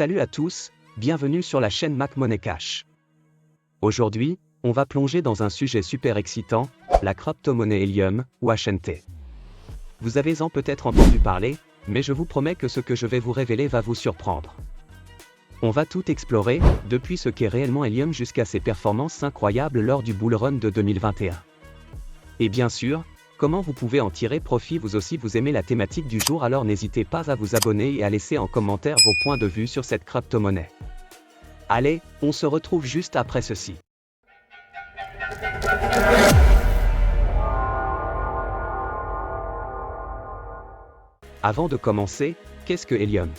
Salut à tous, bienvenue sur la chaîne Mac Money Cash. Aujourd'hui, on va plonger dans un sujet super excitant, la crypto-monnaie Helium, ou HNT. Vous avez peut-être entendu parler, mais je vous promets que ce que je vais vous révéler va vous surprendre. On va tout explorer, depuis ce qu'est réellement Helium jusqu'à ses performances incroyables lors du bull run de 2021. Et bien sûr, comment vous pouvez en tirer profit vous aussi vous aimez la thématique du jour, alors n'hésitez pas à vous abonner et à laisser en commentaire vos points de vue sur cette crypto-monnaie. Allez, on se retrouve juste après ceci. Avant de commencer, qu'est-ce que Helium?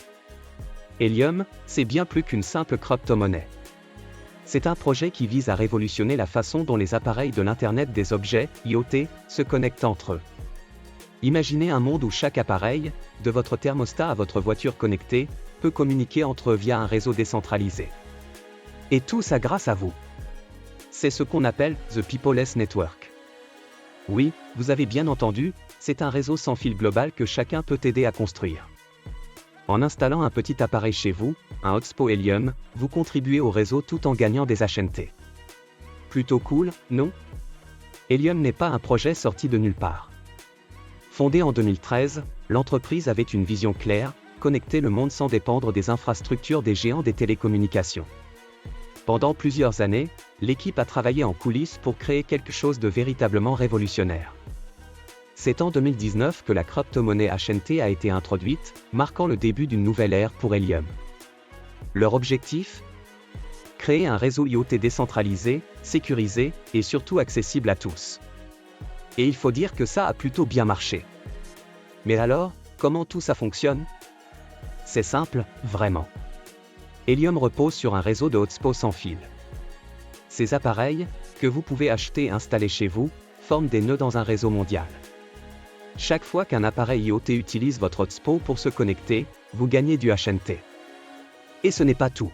Helium, c'est bien plus qu'une simple crypto-monnaie. C'est un projet qui vise à révolutionner la façon dont les appareils de l'Internet des objets, IoT, se connectent entre eux. Imaginez un monde où chaque appareil, de votre thermostat à votre voiture connectée, peut communiquer entre eux via un réseau décentralisé. Et tout ça grâce à vous. C'est ce qu'on appelle The Peopleless Network. Oui, vous avez bien entendu, c'est un réseau sans fil global que chacun peut aider à construire. En installant un petit appareil chez vous, un hotspot Helium, vous contribuez au réseau tout en gagnant des HNT. Plutôt cool, non? Helium n'est pas un projet sorti de nulle part. Fondée en 2013, l'entreprise avait une vision claire, connecter le monde sans dépendre des infrastructures des géants des télécommunications. Pendant plusieurs années, l'équipe a travaillé en coulisses pour créer quelque chose de véritablement révolutionnaire. C'est en 2019 que la crypto-monnaie HNT a été introduite, marquant le début d'une nouvelle ère pour Helium. Leur objectif? Créer un réseau IoT décentralisé, sécurisé, et surtout accessible à tous. Et il faut dire que ça a plutôt bien marché. Mais alors, comment tout ça fonctionne? C'est simple, vraiment. Helium repose sur un réseau de hotspots sans fil. Ces appareils, que vous pouvez acheter et installer chez vous, forment des nœuds dans un réseau mondial. Chaque fois qu'un appareil IoT utilise votre hotspot pour se connecter, vous gagnez du HNT. Et ce n'est pas tout.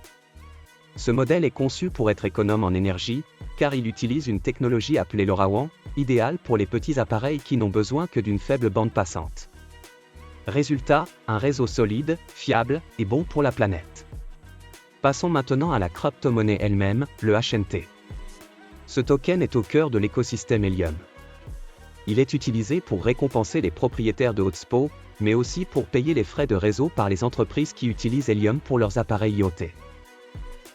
Ce modèle est conçu pour être économe en énergie, car il utilise une technologie appelée LoRaWAN, idéale pour les petits appareils qui n'ont besoin que d'une faible bande passante. Résultat, un réseau solide, fiable, et bon pour la planète. Passons maintenant à la crypto-monnaie elle-même, le HNT. Ce token est au cœur de l'écosystème Helium. Il est utilisé pour récompenser les propriétaires de hotspots, mais aussi pour payer les frais de réseau par les entreprises qui utilisent Helium pour leurs appareils IoT.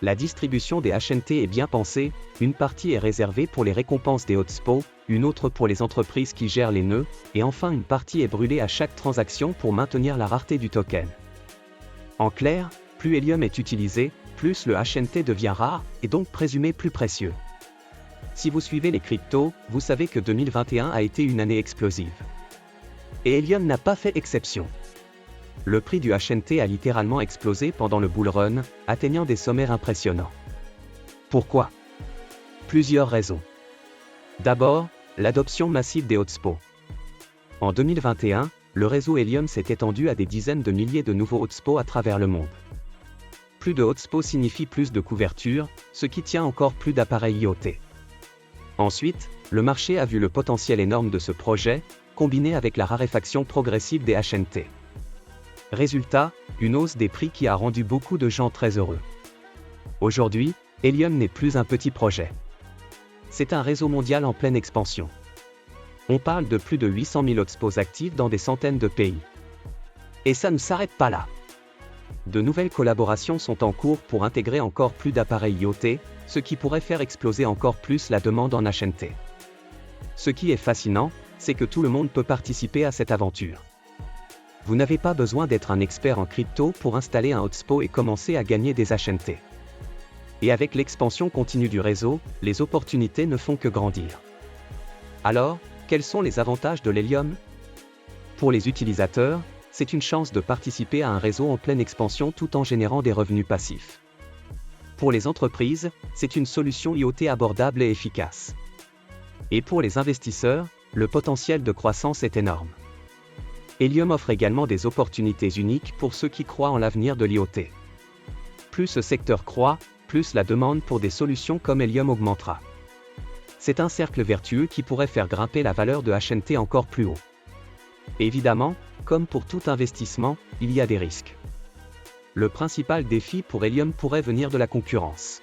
La distribution des HNT est bien pensée, une partie est réservée pour les récompenses des hotspots, une autre pour les entreprises qui gèrent les nœuds, et enfin une partie est brûlée à chaque transaction pour maintenir la rareté du token. En clair, plus Helium est utilisé, plus le HNT devient rare, et donc présumé plus précieux. Si vous suivez les cryptos, vous savez que 2021 a été une année explosive. Et Helium n'a pas fait exception. Le prix du HNT a littéralement explosé pendant le bull run, atteignant des sommets impressionnants. Pourquoi? Plusieurs raisons. D'abord, l'adoption massive des hotspots. En 2021, le réseau Helium s'est étendu à des dizaines de milliers de nouveaux hotspots à travers le monde. Plus de hotspots signifie plus de couverture, ce qui tient encore plus d'appareils IoT. Ensuite, le marché a vu le potentiel énorme de ce projet, combiné avec la raréfaction progressive des HNT. Résultat, une hausse des prix qui a rendu beaucoup de gens très heureux. Aujourd'hui, Helium n'est plus un petit projet. C'est un réseau mondial en pleine expansion. On parle de plus de 800 000 hotspots actifs dans des centaines de pays. Et ça ne s'arrête pas là. De nouvelles collaborations sont en cours pour intégrer encore plus d'appareils IoT, ce qui pourrait faire exploser encore plus la demande en HNT. Ce qui est fascinant, c'est que tout le monde peut participer à cette aventure. Vous n'avez pas besoin d'être un expert en crypto pour installer un hotspot et commencer à gagner des HNT. Et avec l'expansion continue du réseau, les opportunités ne font que grandir. Alors, quels sont les avantages de l'Helium? Pour les utilisateurs, c'est une chance de participer à un réseau en pleine expansion tout en générant des revenus passifs. Pour les entreprises, c'est une solution IoT abordable et efficace. Et pour les investisseurs, le potentiel de croissance est énorme. Helium offre également des opportunités uniques pour ceux qui croient en l'avenir de l'IoT. Plus ce secteur croît, plus la demande pour des solutions comme Helium augmentera. C'est un cercle vertueux qui pourrait faire grimper la valeur de HNT encore plus haut. Évidemment, comme pour tout investissement, il y a des risques. le principal défi pour Helium pourrait venir de la concurrence.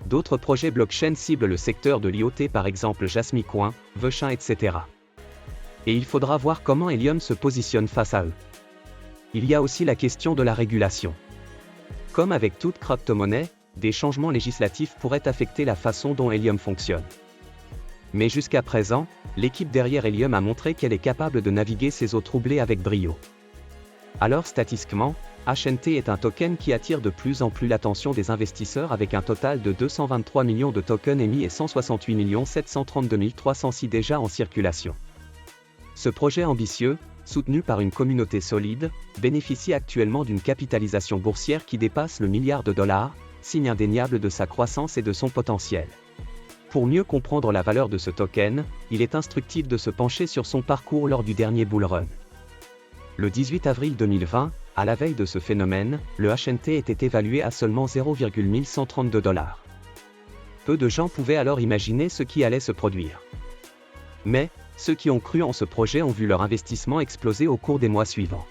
D'autres projets blockchain ciblent le secteur de l'IoT, par exemple Jasmicoin, Vechain, etc. Et il faudra voir comment Helium se positionne face à eux. Il y a aussi la question de la régulation. Comme avec toute crypto-monnaie, des changements législatifs pourraient affecter la façon dont Helium fonctionne. Mais jusqu'à présent, l'équipe derrière Helium a montré qu'elle est capable de naviguer ces eaux troublées avec brio. Alors statistiquement, HNT est un token qui attire de plus en plus l'attention des investisseurs avec un total de 223 millions de tokens émis et 168 732 306 déjà en circulation. Ce projet ambitieux, soutenu par une communauté solide, bénéficie actuellement d'une capitalisation boursière qui dépasse le milliard de dollars, signe indéniable de sa croissance et de son potentiel. Pour mieux comprendre la valeur de ce token, il est instructif de se pencher sur son parcours lors du dernier bull run. Le 18 avril 2020, à la veille de ce phénomène, le HNT était évalué à seulement 0,1132 $. Peu de gens pouvaient alors imaginer ce qui allait se produire. Mais, ceux qui ont cru en ce projet ont vu leur investissement exploser au cours des mois suivants.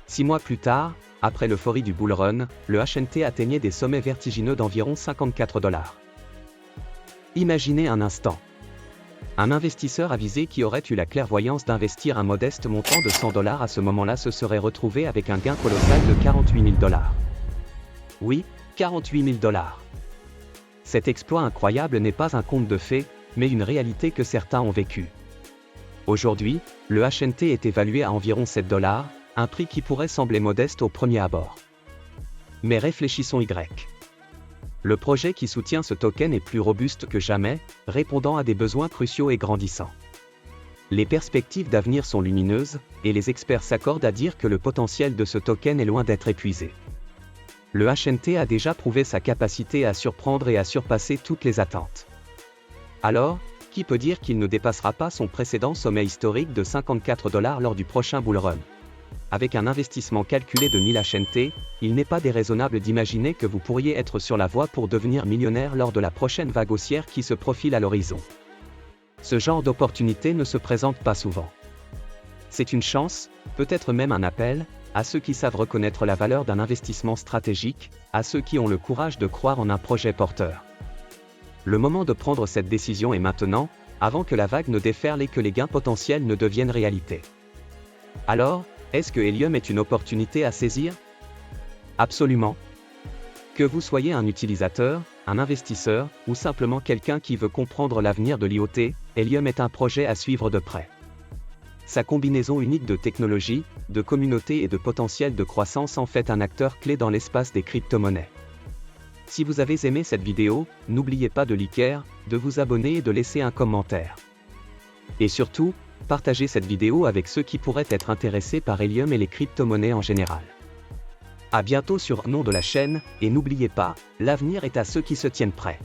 6 mois plus tard, après l'euphorie du bull run, le HNT atteignait des sommets vertigineux d'environ 54 $. Imaginez un instant. Un investisseur avisé qui aurait eu la clairvoyance d'investir un modeste montant de 100 $ à ce moment-là se serait retrouvé avec un gain colossal de 48 000 $. Oui, 48 000 $. Cet exploit incroyable n'est pas un conte de fées, mais une réalité que certains ont vécue. Aujourd'hui, le HNT est évalué à environ 7 $, un prix qui pourrait sembler modeste au premier abord. Mais réfléchissons Y. Le projet qui soutient ce token est plus robuste que jamais, répondant à des besoins cruciaux et grandissants. Les perspectives d'avenir sont lumineuses, et les experts s'accordent à dire que le potentiel de ce token est loin d'être épuisé. Le HNT a déjà prouvé sa capacité à surprendre et à surpasser toutes les attentes. Alors, qui peut dire qu'il ne dépassera pas son précédent sommet historique de 54 $ lors du prochain bull run? Avec un investissement calculé de 1000 HNT, il n'est pas déraisonnable d'imaginer que vous pourriez être sur la voie pour devenir millionnaire lors de la prochaine vague haussière qui se profile à l'horizon. Ce genre d'opportunité ne se présente pas souvent. C'est une chance, peut-être même un appel, à ceux qui savent reconnaître la valeur d'un investissement stratégique, à ceux qui ont le courage de croire en un projet porteur. Le moment de prendre cette décision est maintenant, avant que la vague ne déferle et que les gains potentiels ne deviennent réalité. Alors, est-ce que Helium est une opportunité à saisir? Absolument. Que vous soyez un utilisateur, un investisseur, ou simplement quelqu'un qui veut comprendre l'avenir de l'IoT, Helium est un projet à suivre de près. Sa combinaison unique de technologie, de communauté et de potentiel de croissance en fait un acteur clé dans l'espace des crypto-monnaies. Si vous avez aimé cette vidéo, n'oubliez pas de liker, de vous abonner et de laisser un commentaire. Et surtout, partagez cette vidéo avec ceux qui pourraient être intéressés par Helium et les crypto-monnaies en général. À bientôt sur Nom de la chaîne, et n'oubliez pas, l'avenir est à ceux qui se tiennent prêts.